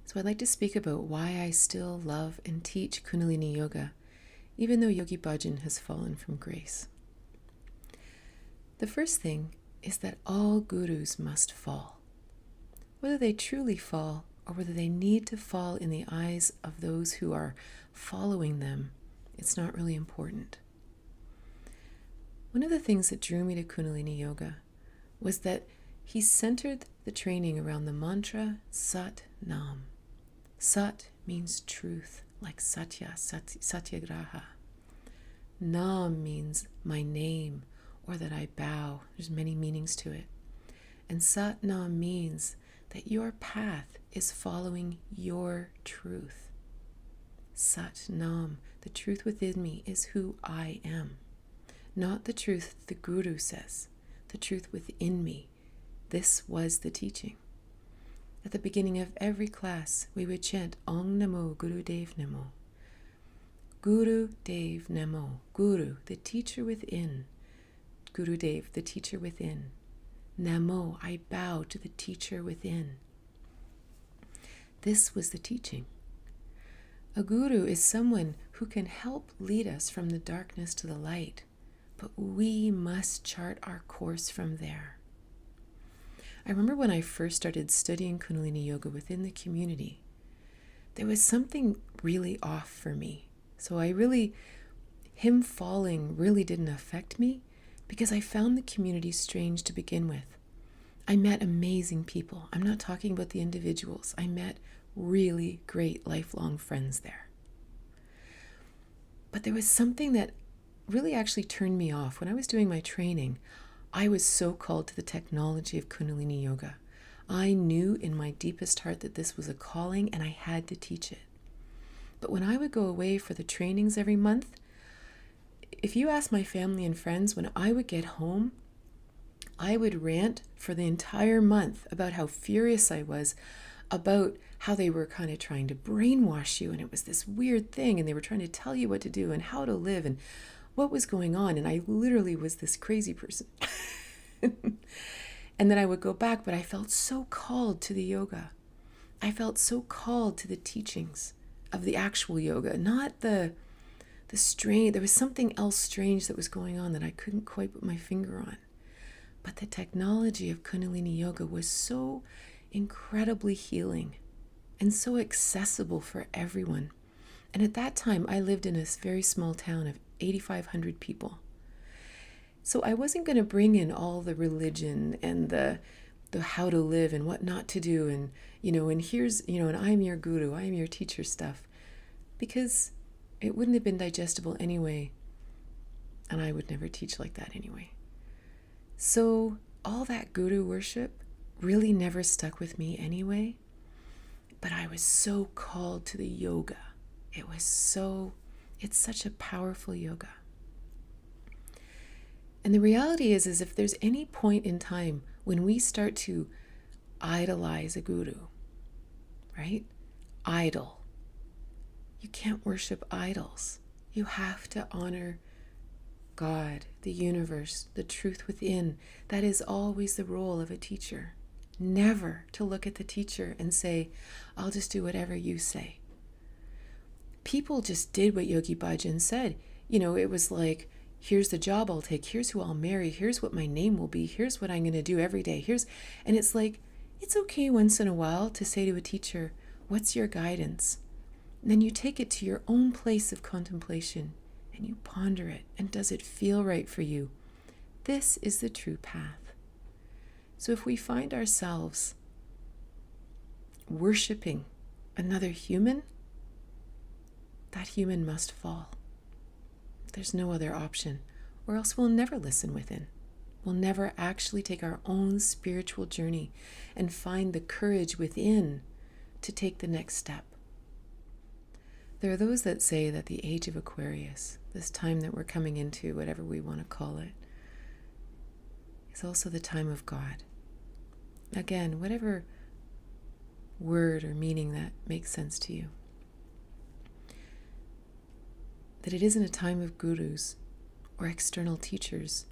So I'd like to speak about why I still love and teach Kundalini Yoga, even though Yogi Bhajan has fallen from grace. The first thing is that all gurus must fall. Whether they truly fall or whether they need to fall in the eyes of those who are following them, it's not really important. One of the things that drew me to Kundalini Yoga was that he centered the training around the mantra Sat Nam. Sat means truth, like Satya, Satyagraha. Nam means my name, or that I bow. There's many meanings to it. And Sat Nam means that your path is following your truth. Sat Nam, the truth within me, is who I am. Not the truth the Guru says, the truth within me. This was the teaching. At the beginning of every class, we would chant Om Namo Guru Dev Namo. Guru Dev Namo. Guru, the teacher within. Guru Dev, the teacher within. Namo, I bow to the teacher within. This was the teaching. A guru is someone who can help lead us from the darkness to the light, but we must chart our course from there. I remember when I first started studying Kundalini Yoga within the community, there was something really off for me. So him falling really didn't affect me because I found the community strange to begin with. I met amazing people. I'm not talking about the individuals. I met really great lifelong friends there. But there was something that really actually turned me off. When I was doing my training, I was so called to the technology of Kundalini Yoga. I knew in my deepest heart that this was a calling and I had to teach it. But when I would go away for the trainings every month, if you ask my family and friends, when I would get home, I would rant for the entire month about how furious I was about how they were kind of trying to brainwash you, and it was this weird thing, and they were trying to tell you what to do and how to live and what was going on, and I literally was this crazy person. And then I would go back, but I felt so called to the yoga. I felt so called to the teachings of the actual yoga, not the strange. There was something else strange that was going on that I couldn't quite put my finger on. But the technology of Kundalini Yoga was so incredibly healing and so accessible for everyone. And at that time, I lived in a very small town of 8,500 people. So I wasn't going to bring in all the religion and the how to live and what not to do and, and here's, and I'm your guru, I am your teacher stuff, because it wouldn't have been digestible anyway, and I would never teach like that anyway. So all that guru worship really never stuck with me anyway, but I was so called to the yoga. It's such a powerful yoga. And the reality is if there's any point in time when we start to idolize a guru, right? Idol. You can't worship idols. You have to honor God, the universe, the truth within. That is always the role of a teacher. Never to look at the teacher and say, I'll just do whatever you say. People just did what Yogi Bhajan said. It was like, here's the job I'll take, here's who I'll marry, here's what my name will be, here's what I'm going to do every day. And it's like, it's okay once in a while to say to a teacher, what's your guidance? And then you take it to your own place of contemplation and you ponder it. And does it feel right for you? This is the true path. So if we find ourselves worshiping another human, that human must fall. There's no other option, or else we'll never listen within. We'll never actually take our own spiritual journey and find the courage within to take the next step. There are those that say that the age of Aquarius, this time that we're coming into, whatever we want to call it, is also the time of God. Again, whatever word or meaning that makes sense to you. That it isn't a time of gurus or external teachers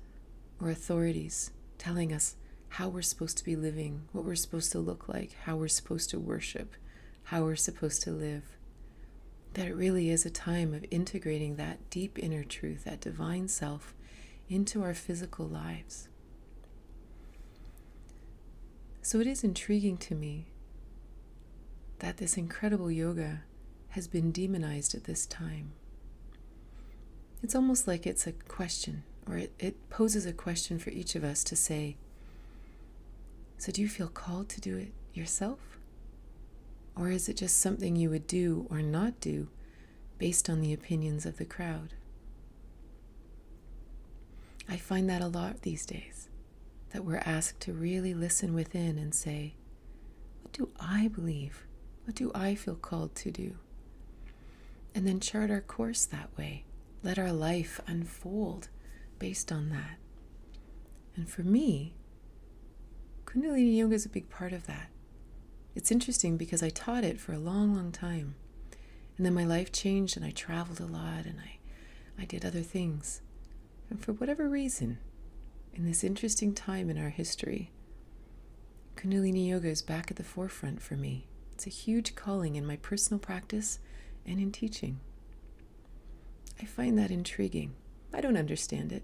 or authorities telling us how we're supposed to be living, what we're supposed to look like, how we're supposed to worship, how we're supposed to live. That it really is a time of integrating that deep inner truth, that divine self, into our physical lives. So it is intriguing to me that this incredible yoga has been demonized at this time. It's almost like it's a question, or it poses a question for each of us to say, so do you feel called to do it yourself? Or is it just something you would do or not do based on the opinions of the crowd? I find that a lot these days, that we're asked to really listen within and say, what do I believe? What do I feel called to do? And then chart our course that way. Let our life unfold based on that. And for me, Kundalini Yoga is a big part of that. It's interesting because I taught it for a long, long time. And then my life changed and I traveled a lot and I did other things. And for whatever reason, in this interesting time in our history, Kundalini Yoga is back at the forefront for me. It's a huge calling in my personal practice and in teaching. I find that intriguing. I don't understand it,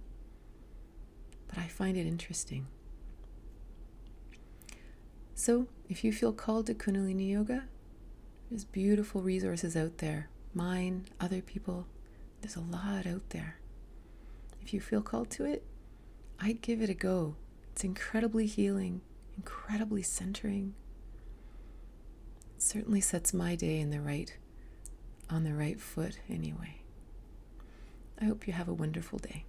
but I find it interesting. So, if you feel called to Kundalini Yoga, there's beautiful resources out there. Mine, other people, there's a lot out there. If you feel called to it, I'd give it a go. It's incredibly healing, incredibly centering. It certainly sets my day on the right foot anyway. I hope you have a wonderful day.